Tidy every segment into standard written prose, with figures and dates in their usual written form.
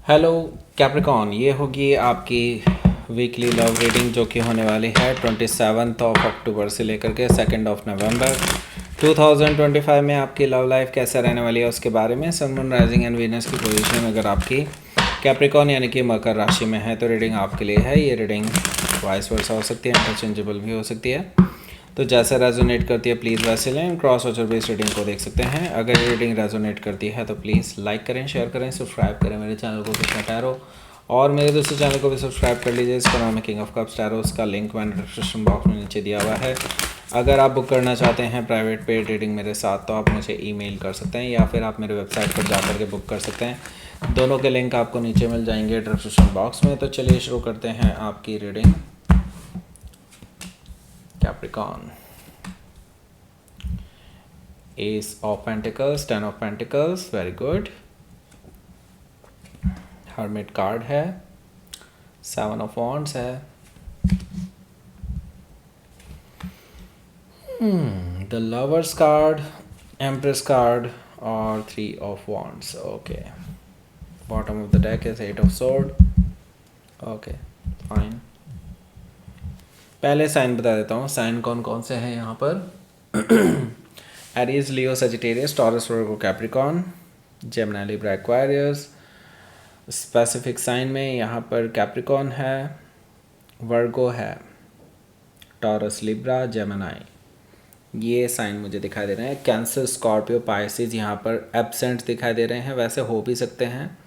Hello Capricorn, ये होगी आपकी वीकली लव रीडिंग जो कि होने वाली है 27 अक्टूबर से लेकर के 2 नवंबर 2025 में। आपकी लव लाइफ कैसे रहने वाली है उसके बारे में। सन, मून, राइजिंग एंड वीनस की पोजीशन अगर आपकी कैप्रिकॉन यानी कि मकर राशि में है तो रीडिंग आपके लिए है। ये रीडिंग वाइस वर्सा हो सकती है, इंटरचेंजेबल भी हो सकती है, तो जैसे रेजोनेट करती है प्लीज़ वैसे लें। क्रॉस वॉचर बेस्ड रीडिंग को देख सकते हैं। अगर ये रीडिंग रेजोनेट करती है तो प्लीज़ लाइक करें, शेयर करें, सब्सक्राइब करें मेरे चैनल को कृष्णा टैरो, और मेरे दूसरे चैनल को भी सब्सक्राइब कर लीजिए। इसका नाम है किंग ऑफ कप्स टैरो। उसका लिंक मैंने डिस्क्रिप्शन बॉक्स में नीचे दिया हुआ है। अगर आप बुक करना चाहते हैं प्राइवेट पेड रीडिंग मेरे साथ तो आप मुझे ईमेल कर सकते हैं या फिर आप मेरे वेबसाइट पर जा के बुक कर सकते हैं। दोनों के लिंक आपको नीचे मिल जाएंगे डिस्क्रिप्शन बॉक्स में। तो चलिए शुरू करते हैं आपकी reading Capricorn. Ace of Pentacles, Ten of Pentacles, very good. Hermit card है, Seven of Wands है, The Lovers card, Empress card और Three of Wands. Okay. Bottom of the deck is Eight of Sword. Okay, fine. पहले sign बता देता हूँ, sign कौन कौन से हैं यहाँ पर। Aries, Leo, Sagittarius, Taurus, Virgo, Capricorn, Gemini, Libra, Aquarius. Specific sign में यहाँ पर कैप्रिकॉन है, वर्गो है, टॉरस, लिब्रा, जेमिनी, ये साइन मुझे दिखाई दे रहे हैं। कैंसर, स्कॉर्पियो, पाइसिस यहाँ पर एब्सेंट दिखाई दे रहे हैं। वैसे हो भी सकते हैं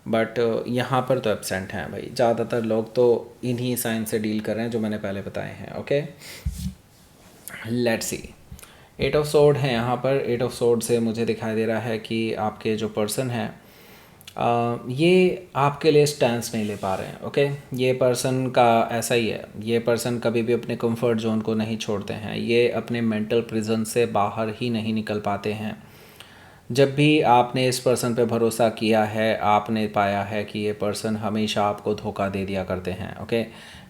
बट यहाँ पर तो एब्सेंट हैं भाई। ज़्यादातर लोग तो इन्हीं साइन से डील कर रहे हैं जो मैंने पहले बताए हैं। Okay, let's see. Eight of sword है यहाँ पर। एट ऑफ सोर्ड से मुझे दिखाई दे रहा है कि आपके जो पर्सन है ये आपके लिए स्टैंस नहीं ले पा रहे हैं। ओके, ये पर्सन का ऐसा ही है। ये पर्सन कभी भी अपने कंफर्ट जोन को नहीं छोड़ते हैं। ये अपने मेंटल प्रिजन से बाहर ही नहीं निकल पाते हैं। जब भी आपने इस पर्सन पे भरोसा किया है आपने पाया है कि ये पर्सन हमेशा आपको धोखा दे दिया करते हैं। ओके,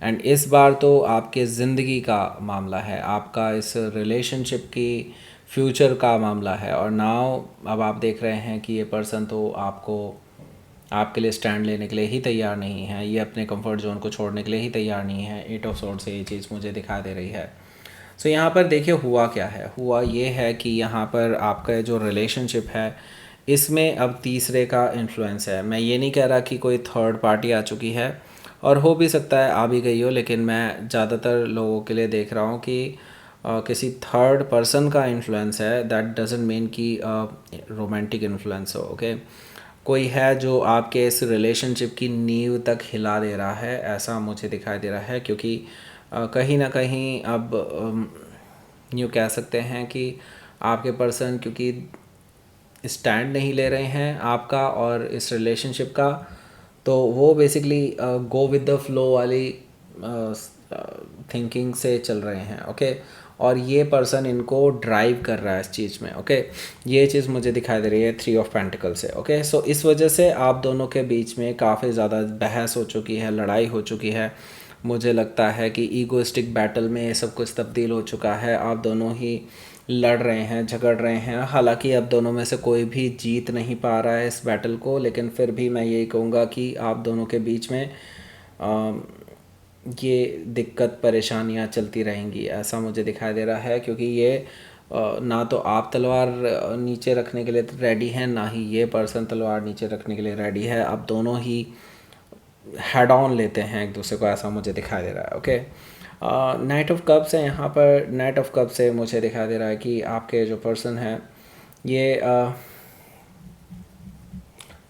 एंड इस बार तो आपके ज़िंदगी का मामला है, आपका इस रिलेशनशिप की फ्यूचर का मामला है। और नाउ अब आप देख रहे हैं कि ये पर्सन तो आपके लिए स्टैंड लेने के लिए ही तैयार नहीं है। ये अपने कंफर्ट जोन को छोड़ने के लिए ही तैयार नहीं है। एट ऑफ सोर्ड से ये चीज़ मुझे दिखाई दे रही है। सो यहाँ पर देखिए हुआ क्या है। हुआ ये है कि यहाँ पर आपका जो रिलेशनशिप है इसमें अब तीसरे का इन्फ्लुएंस है। मैं ये नहीं कह रहा कि कोई थर्ड पार्टी आ चुकी है, और हो भी सकता है आ भी गई हो, लेकिन मैं ज़्यादातर लोगों के लिए देख रहा हूँ कि किसी थर्ड पर्सन का इन्फ्लुएंस है। दैट डजंट मीन कि रोमांटिक इन्फ्लुएंस हो। ओके, कोई है जो आपके इस रिलेशनशिप की नींव तक हिला दे रहा है, ऐसा मुझे दिखाई दे रहा है। क्योंकि कहीं ना कहीं अब यूँ कह सकते हैं कि आपके पर्सन क्योंकि स्टैंड नहीं ले रहे हैं आपका और इस रिलेशनशिप का, तो वो basically go with the flow वाली थिंकिंग से चल रहे हैं। ओके, और ये पर्सन इनको ड्राइव कर रहा है इस चीज़ में। ओके, ये चीज़ मुझे दिखाई दे रही है थ्री ऑफ पेंटिकल से। ओके, सो इस वजह से आप दोनों के बीच में काफ़ी ज़्यादा बहस हो चुकी है, लड़ाई हो चुकी है। मुझे लगता है कि ईगोइस्टिक बैटल में ये सब कुछ तब्दील हो चुका है। आप दोनों ही लड़ रहे हैं, झगड़ रहे हैं। हालांकि अब दोनों में से कोई भी जीत नहीं पा रहा है इस बैटल को, लेकिन फिर भी मैं यही कहूँगा कि आप दोनों के बीच में ये दिक्कत परेशानियाँ चलती रहेंगी, ऐसा मुझे दिखाई दे रहा है। क्योंकि ये ना तो आप तलवार नीचे रखने के लिए रेडी हैं, ना ही ये पर्सन तलवार नीचे रखने के लिए रेडी है। आप दोनों ही हेड ऑन लेते हैं एक दूसरे को, ऐसा मुझे दिखाई दे रहा है। ओके, नाइट ऑफ कप्स है यहाँ पर। नाइट ऑफ कप से मुझे दिखाई दे रहा है कि आपके जो पर्सन है ये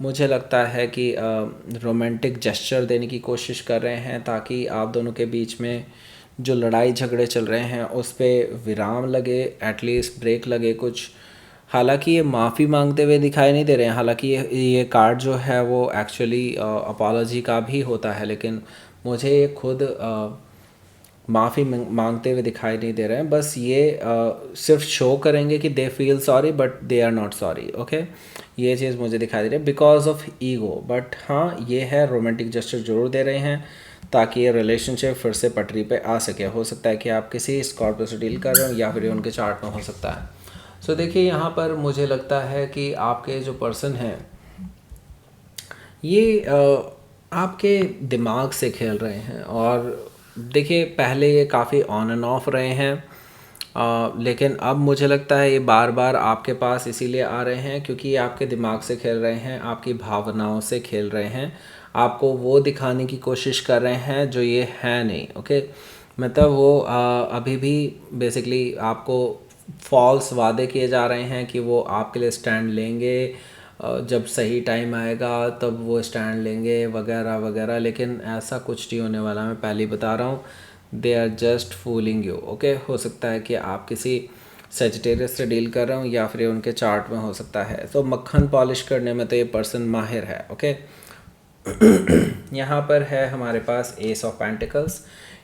मुझे लगता है कि रोमांटिक जेस्चर देने की कोशिश कर रहे हैं ताकि आप दोनों के बीच में जो लड़ाई झगड़े चल रहे हैं उस पर विराम लगे, एटलीस्ट ब्रेक लगे कुछ। हालांकि ये माफ़ी मांगते हुए दिखाई नहीं दे रहे हैं। हालांकि ये कार्ड जो है वो एक्चुअली अपॉलॉजी का भी होता है, लेकिन मुझे ये खुद माफ़ी मांगते हुए दिखाई नहीं दे रहे हैं। बस ये सिर्फ शो करेंगे कि they feel sorry but they are not sorry. Okay, ये चीज़ मुझे दिखाई दे रही है बिकॉज ऑफ ईगो। बट हाँ, ये है रोमांटिक जेस्चर जरूर दे रहे हैं ताकि ये रिलेशनशिप फिर से पटरी पे आ सके। हो सकता है कि आप किसी स्कॉर्पियो से डील कर रहे हो या फिर उनके चार्ट में हो सकता है। सो देखिए यहाँ पर मुझे लगता है कि आपके जो पर्सन हैं ये आपके दिमाग से खेल रहे हैं। और देखिए, पहले ये काफ़ी ऑन एंड ऑफ रहे हैं, लेकिन अब मुझे लगता है ये बार बार आपके पास इसीलिए आ रहे हैं क्योंकि ये आपके दिमाग से खेल रहे हैं, आपकी भावनाओं से खेल रहे हैं, आपको वो दिखाने की कोशिश कर रहे हैं जो ये है नहीं। ओके, मतलब वो अभी भी बेसिकली आपको फॉल्स वादे किए जा रहे हैं कि वो आपके लिए स्टैंड लेंगे, जब सही टाइम आएगा तब वो स्टैंड लेंगे वगैरह वगैरह। लेकिन ऐसा कुछ नहीं होने वाला, मैं पहले ही बता रहा हूँ। They are just fooling you. Okay, हो सकता है कि आप किसी सेजिटेरियस से डील कर रहे हो या फिर उनके चार्ट में हो सकता है। तो मक्खन पॉलिश करने में तो ये पर्सन माहिर है। ओके, यहाँ पर है हमारे पास ace of pentacles.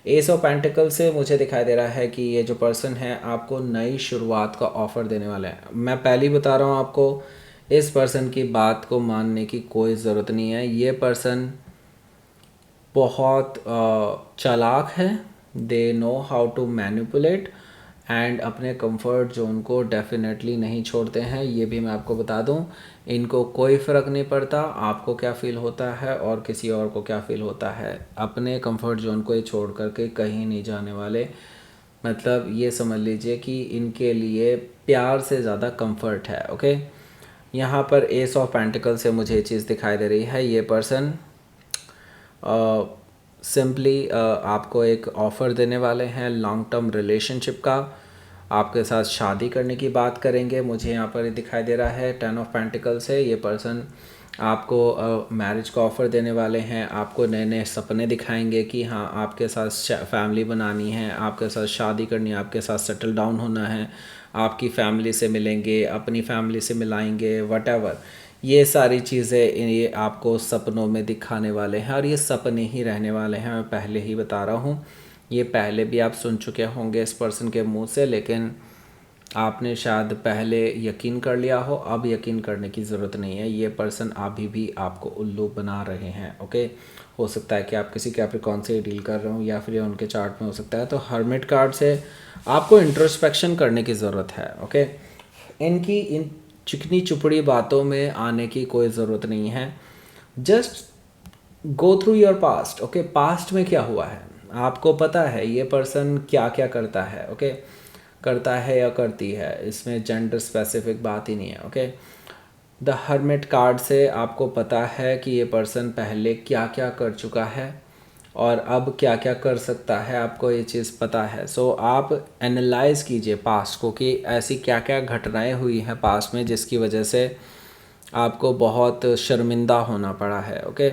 Ace of pentacle से मुझे दिखाई दे रहा है कि ये जो पर्सन है आपको नई शुरुआत का ऑफ़र देने वाला है। मैं पहले ही बता रहा हूँ आपको, इस पर्सन की बात को मानने की कोई ज़रूरत नहीं है। ये पर्सन बहुत चालाक है, they know how to manipulate, and अपने कंफर्ट जोन को डेफिनेटली नहीं छोड़ते हैं। ये भी मैं आपको बता दूं, इनको कोई फ़र्क नहीं पड़ता आपको क्या फ़ील होता है और किसी और को क्या फ़ील होता है। अपने कंफर्ट जोन को ये छोड़ करके कहीं नहीं जाने वाले। मतलब ये समझ लीजिए कि इनके लिए प्यार से ज़्यादा कंफर्ट है। ओके, यहाँ पर एस ऑफ पेंटिकल से मुझे ये चीज़ दिखाई दे रही है। ये पर्सन सिंपली आपको एक ऑफ़र देने वाले हैं लॉन्ग टर्म रिलेशनशिप का, आपके साथ शादी करने की बात करेंगे। मुझे यहाँ पर दिखाई दे रहा है 10 ऑफ पेंटिकल से ये पर्सन आपको मैरिज का ऑफ़र देने वाले हैं, आपको नए नए सपने दिखाएंगे कि हाँ आपके साथ फैमिली बनानी है, आपके साथ शादी करनी है, आपके साथ सेटल डाउन होना है, आपकी फैमिली से मिलेंगे, अपनी फैमिली से मिलाएंगे, वटेवर। ये सारी चीज़ें ये आपको सपनों में दिखाने वाले हैं और ये सपने ही रहने वाले हैं। मैं पहले ही बता रहा हूँ, ये पहले भी आप सुन चुके होंगे इस पर्सन के मुंह से, लेकिन आपने शायद पहले यकीन कर लिया हो, अब यकीन करने की ज़रूरत नहीं है। ये पर्सन अभी भी आपको उल्लू बना रहे हैं। ओके, हो सकता है कि आप किसी कैप्रिकॉर्न से डील कर रहे हो या फिर ये उनके चार्ट में हो सकता है। तो हर्मिट कार्ड से आपको इंट्रोस्पेक्शन करने की ज़रूरत है। ओके, इन चिकनी चुपड़ी बातों में आने की कोई ज़रूरत नहीं है। Just go through your past. Okay, past में क्या हुआ है आपको पता है, ये पर्सन क्या क्या करता है। ओके, करता है या करती है, इसमें जेंडर स्पेसिफिक बात ही नहीं है। ओके, द हर्मिट कार्ड से आपको पता है कि ये पर्सन पहले क्या क्या कर चुका है और अब क्या क्या कर सकता है, आपको ये चीज़ पता है। सो आप एनालाइज कीजिए पास्ट को कि ऐसी क्या क्या घटनाएं हुई हैं पास्ट में जिसकी वजह से आपको बहुत शर्मिंदा होना पड़ा है। ओके,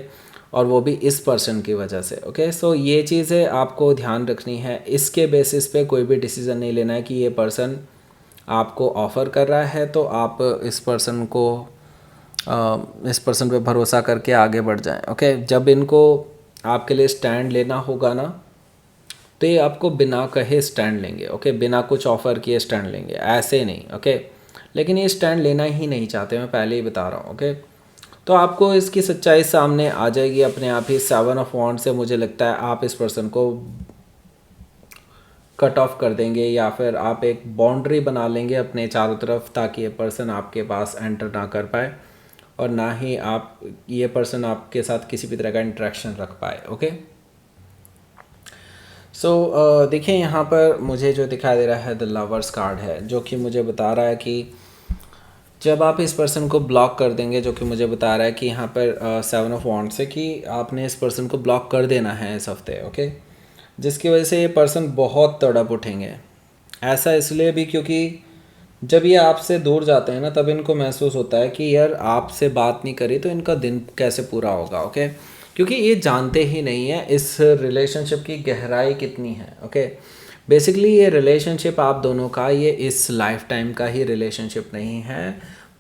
और वो भी इस पर्सन की वजह से। ओके, सो ये चीज़ें आपको ध्यान रखनी है। इसके बेसिस पे कोई भी डिसीज़न नहीं लेना है कि ये पर्सन आपको ऑफ़र कर रहा है तो आप इस पर्सन पे भरोसा करके आगे बढ़ जाएं। ओके, जब इनको आपके लिए स्टैंड लेना होगा ना, तो ये आपको बिना कहे स्टैंड लेंगे। ओके, बिना कुछ ऑफ़र किए स्टैंड लेंगे, ऐसे नहीं। ओके, लेकिन ये स्टैंड लेना ही नहीं चाहते, मैं पहले ही बता रहा हूँ। ओके, तो आपको इसकी सच्चाई सामने आ जाएगी अपने आप ही। 7 ऑफ वॉन्ड से मुझे लगता है आप इस पर्सन को कट ऑफ कर देंगे या फिर आप एक बाउंड्री बना लेंगे अपने चारों तरफ, ताकि ये पर्सन आपके पास एंटर ना कर पाए और ना ही ये पर्सन आपके साथ किसी भी तरह का इंटरेक्शन रख पाए। ओके, सो देखिए यहाँ पर मुझे जो दिखाई दे रहा है द लवर्स कार्ड है, जो कि मुझे बता रहा है कि जब आप इस पर्सन को ब्लॉक कर देंगे, जो कि मुझे बता रहा है कि यहाँ पर 7 ऑफ वॉन्ड से कि आपने इस पर्सन को ब्लॉक कर देना है इस हफ्ते। ओके, जिसकी वजह से ये पर्सन बहुत तड़प उठेंगे। ऐसा इसलिए भी क्योंकि जब ये आपसे दूर जाते हैं ना, तब इनको महसूस होता है कि यार आपसे बात नहीं करी तो इनका दिन कैसे पूरा होगा। ओके, क्योंकि ये जानते ही नहीं है इस रिलेशनशिप की गहराई कितनी है। ओके, बेसिकली ये रिलेशनशिप आप दोनों का ये इस लाइफ टाइम का ही रिलेशनशिप नहीं है,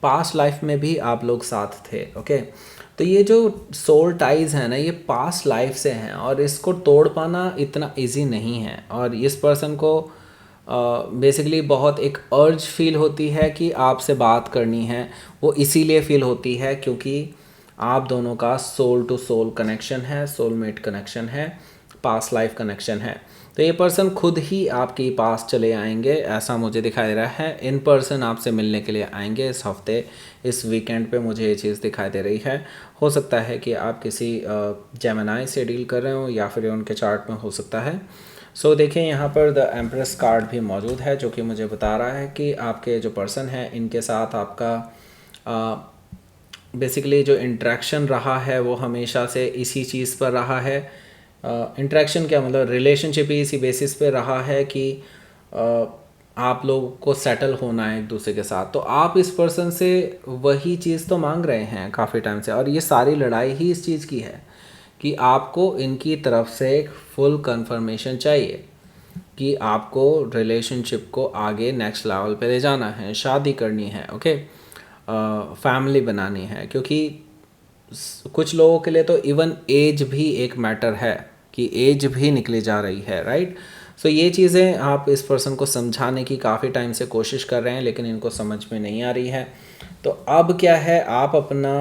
पास्ट लाइफ में भी आप लोग साथ थे। ओके, तो ये जो सोल टाइज़ हैं ना, ये पास्ट लाइफ से हैं और इसको तोड़ पाना इतना इजी नहीं है। और इस पर्सन को बेसिकली बहुत एक अर्ज फील होती है कि आपसे बात करनी है। वो इसीलिए फील होती है क्योंकि आप दोनों का सोल टू सोल कनेक्शन है, सोलमेट कनेक्शन है, पास्ट लाइफ कनेक्शन है। तो ये पर्सन खुद ही आपके पास चले आएंगे, ऐसा मुझे दिखाई दे रहा है। इन पर्सन आपसे मिलने के लिए आएंगे इस हफ्ते, इस वीकेंड पे मुझे ये चीज़ दिखाई दे रही है। हो सकता है कि आप किसी जेमिनी से डील कर रहे हो या फिर उनके चार्ट में हो सकता है। सो देखिए यहाँ पर द एम्प्रेस कार्ड भी मौजूद है, जो कि मुझे बता रहा है कि आपके जो पर्सन है इनके साथ आपका बेसिकली जो इंटरेक्शन रहा है वो हमेशा से इसी चीज़ पर रहा है। इंटरेक्शन क्या मतलब, रिलेशनशिप ही इसी बेसिस पे रहा है कि आप लोगों को सेटल होना है एक दूसरे के साथ। तो आप इस पर्सन से वही चीज़ तो मांग रहे हैं काफ़ी टाइम से, और ये सारी लड़ाई ही इस चीज़ की है कि आपको इनकी तरफ से एक फुल कंफर्मेशन चाहिए कि आपको रिलेशनशिप को आगे नेक्स्ट लेवल पे ले जाना है, शादी करनी है, ओके, फैमिली बनानी है। क्योंकि कुछ लोगों के लिए तो इवन एज भी एक मैटर है कि एज भी निकली जा रही है, राइट। सो ये चीज़ें आप इस पर्सन को समझाने की काफ़ी टाइम से कोशिश कर रहे हैं, लेकिन इनको समझ में नहीं आ रही है। तो अब क्या है, आप अपना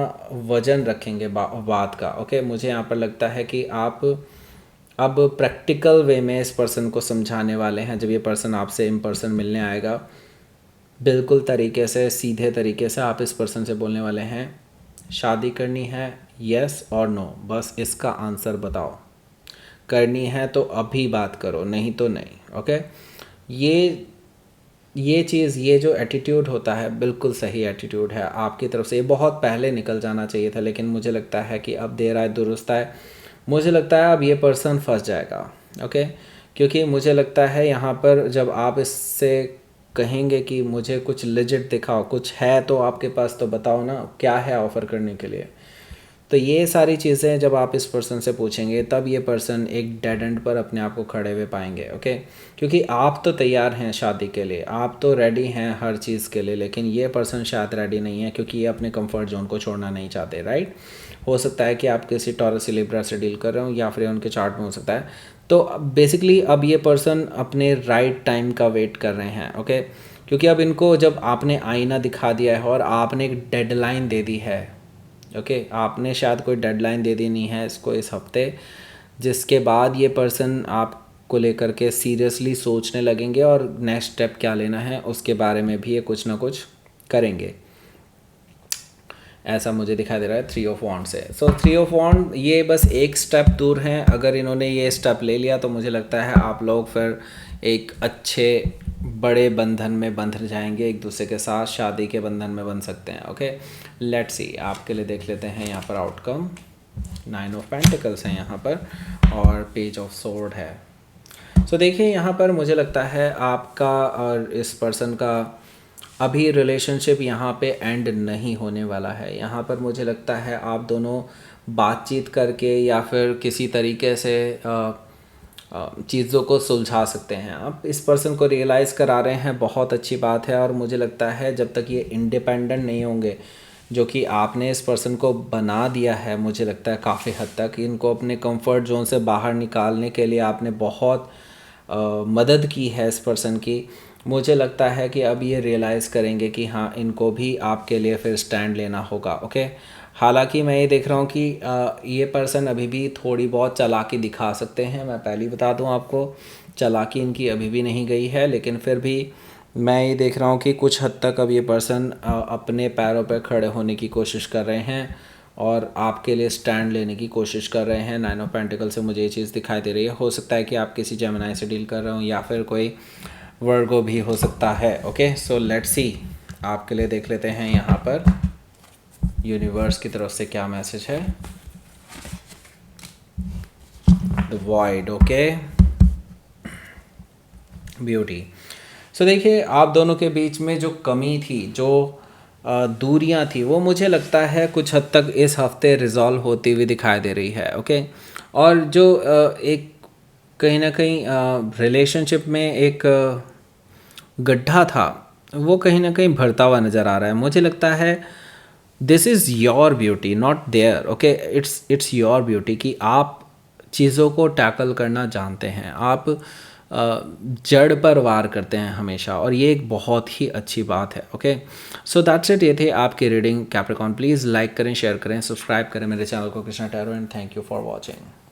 वजन रखेंगे बात का, ओके। मुझे यहाँ पर लगता है कि आप अब प्रैक्टिकल वे में इस पर्सन को समझाने वाले हैं। जब ये पर्सन आपसे इन पर्सन मिलने आएगा, बिल्कुल तरीके से, सीधे तरीके से आप इस पर्सन से बोलने वाले हैं, शादी करनी है, यस और नो, बस इसका आंसर बताओ। करनी है तो अभी बात करो, नहीं तो नहीं, ओके। ये चीज़, ये जो एटीट्यूड होता है, बिल्कुल सही एटीट्यूड है आपकी तरफ से। ये बहुत पहले निकल जाना चाहिए था, लेकिन मुझे लगता है कि अब देर आए दुरुस्त आए। मुझे लगता है अब ये पर्सन फंस जाएगा, ओके। क्योंकि मुझे लगता है यहाँ पर जब आप इससे कहेंगे कि मुझे कुछ लेजिट दिखाओ, कुछ है तो आपके पास तो बताओ ना, क्या है ऑफ़र करने के लिए। तो ये सारी चीज़ें जब आप इस पर्सन से पूछेंगे, तब ये पर्सन एक डेड एंड पर अपने आप को खड़े हुए पाएंगे, ओके। क्योंकि आप तो तैयार हैं शादी के लिए, आप तो रेडी हैं हर चीज़ के लिए, लेकिन ये पर्सन शायद रेडी नहीं है, क्योंकि ये अपने कंफर्ट जोन को छोड़ना नहीं चाहते, राइट। हो सकता है कि आप किसी टॉरस लिब्रा से डील कर रहे हो, या फिर उनके चार्ट में हो सकता है। तो बेसिकली अब ये पर्सन अपने राइट टाइम का वेट कर रहे हैं, ओके। क्योंकि अब इनको जब आपने आईना दिखा दिया है और आपने एक डेडलाइन दे दी है, ओके, आपने शायद कोई डेडलाइन दे देनी है इसको इस हफ्ते, जिसके बाद ये पर्सन आपको लेकर के सीरियसली सोचने लगेंगे और नेक्स्ट स्टेप क्या लेना है उसके बारे में भी ये कुछ ना कुछ करेंगे, ऐसा मुझे दिखाई दे रहा है 3 ऑफ वॉन्ड से। सो 3 ऑफ वॉन्ड ये बस एक स्टेप दूर हैं। अगर इन्होंने ये स्टेप ले लिया तो मुझे लगता है आप लोग फिर एक अच्छे बड़े बंधन में बंध जाएंगे, एक दूसरे के साथ शादी के बंधन में बन सकते हैं, ओके। लेट्स सी, आपके लिए देख लेते हैं यहाँ पर आउटकम। 9 ऑफ पेंटिकल्स हैं यहाँ पर और पेज ऑफ सोर्ड है। सो देखिए यहाँ पर मुझे लगता है आपका और इस पर्सन का अभी रिलेशनशिप यहाँ पे एंड नहीं होने वाला है। यहाँ पर मुझे लगता है आप दोनों बातचीत करके या फिर किसी तरीके से चीज़ों को सुलझा सकते हैं। आप इस पर्सन को रियलाइज़ करा रहे हैं, बहुत अच्छी बात है। और मुझे लगता है जब तक ये इंडिपेंडेंट नहीं होंगे, जो कि आपने इस पर्सन को बना दिया है, मुझे लगता है काफ़ी हद तक इनको अपने कंफर्ट जोन से बाहर निकालने के लिए आपने बहुत मदद की है इस पर्सन की। मुझे लगता है कि अब ये रियलाइज़ करेंगे कि हाँ, इनको भी आपके लिए फिर स्टैंड लेना होगा, ओके। हालांकि मैं ये देख रहा हूँ कि ये पर्सन अभी भी थोड़ी बहुत चालाकी दिखा सकते हैं। मैं पहले ही बता दूँ आपको, चालाकी इनकी अभी भी नहीं गई है, लेकिन फिर भी मैं ये देख रहा हूँ कि कुछ हद तक अब ये पर्सन अपने पैरों पर खड़े होने की कोशिश कर रहे हैं और आपके लिए स्टैंड लेने की कोशिश कर रहे हैं। 9 ऑफ पेंटिकल से मुझे ये चीज़ दिखाई दे रही है। हो सकता है कि आप किसी जेमिनी से डील कर रहे हो या फिर कोई वर्गो भी हो सकता है, ओके। सो लेट्स सी, आपके लिए देख लेते हैं यहाँ पर यूनिवर्स की तरफ से क्या मैसेज है। The void, okay, beauty. So देखिए, आप दोनों के बीच में जो कमी थी, जो दूरियां थी, वो मुझे लगता है कुछ हद तक इस हफ्ते रिजॉल्व होती हुई दिखाई दे रही है, ओके। और जो एक कहीं ना कहीं रिलेशनशिप में एक गड्ढा था, वो कहीं ना कहीं भरता हुआ नज़र आ रहा है। मुझे लगता है this is your beauty, not there, okay. It's your beauty कि आप चीज़ों को टैकल करना जानते हैं, आप जड़ पर वार करते हैं हमेशा, और ये एक बहुत ही अच्छी बात है, ओके। So that's it. ये थे आपकी रीडिंग कैप्रिकॉर्न। प्लीज़ लाइक करें, शेयर करें, सब्सक्राइब करें मेरे चैनल को Krishna tarot, and thank you for watching.